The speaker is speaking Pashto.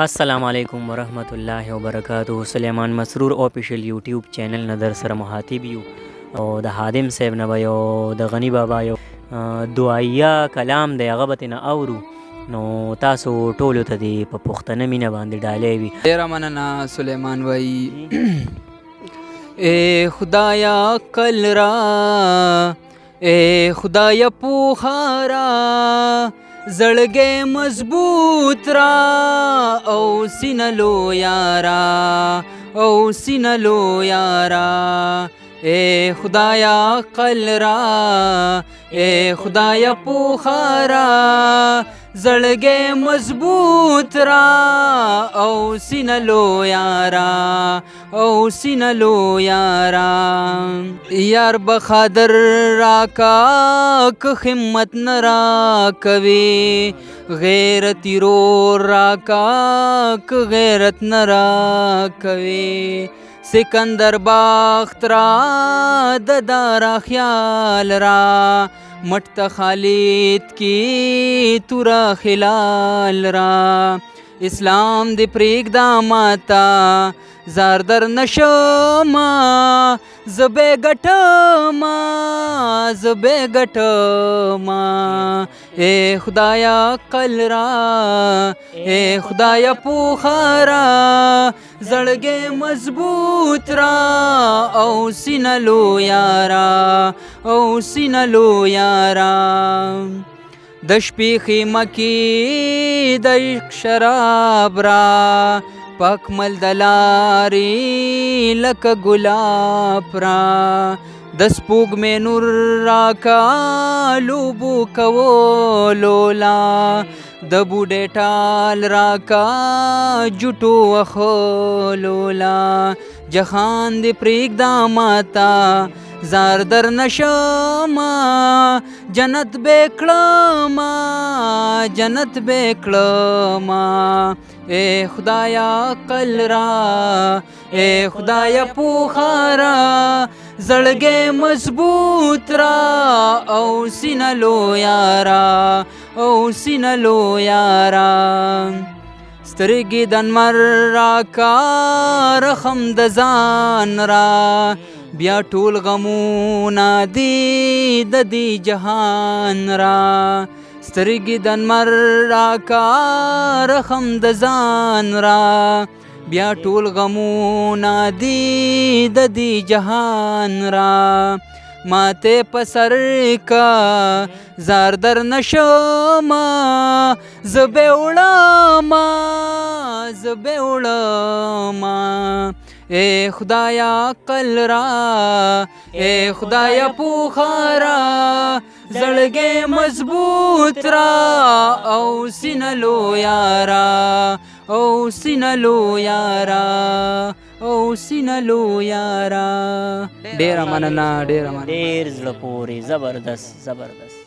السلام علیکم ورحمت الله وبرکاتہ. سلیمان مسرور آفیشل یوټیوب چینل نه در سره مخاطب یو او د حادم صاحب نه به یو د غنی بابا یو دعایه کلام دی هغه به ترنه اورو نو تاسو ټولو ته دې په پښتنه مینه باندې ډالۍ وي. ډېره مننه سلیمان وایي ای خدایا عقل را ای خدایا پوهه را زړګی مضبوط را او سینه لویه را او سینه لویه را ای خدایا عقل را ای خدایا پوهه را زړګی مضبوط را او سینه لویه را او سینه لویه را یار بخادر راکا که همت نه راکوي غیرتی رو راکا که غیرت نه راکوي سکندر باخت را د دارا خیال را مټ خالد کی تورا خلال را اسلام دی پریږدا ماتا زاردر نشما زبه ګټما زبه ګټما اے خدایا عقل را اے خدایا پوهه را زړګی مضبوط را او سینه لویه را او سینه لویه را د شپې خیمه کې د عشق شراب را پاک مل د لارې لکه ګلاب را د سپوږمۍ نور راکا لوبو کولو لا د بوډۍ ټال راکا جوټو وخولو لا جهان دې پرېږده ماته زار در نشما جنت بې کړما جنت بې کړما اے خدایا عقل را اے خدایا پوهه را زړګی مضبوط را او سینه لویه را او سینه لویه را سترګې د لمر راکا رحم د ځان را بیا ټول غمونه دي د دې جهان را سترګې د لمر راکا رحم د ځان را بیا ټول غمونه دي د دې جهان را ماته په سر کا زار در نشما زبه وړما زبه وړما اے خدایا عقل را اے خدایا پوهه را زړګی مضبوط را او سینه لویه را او سینه لویه را او سینه لویه را ډېره مننه ډېره مننه ډېر زړه پورې زبردست زبردست.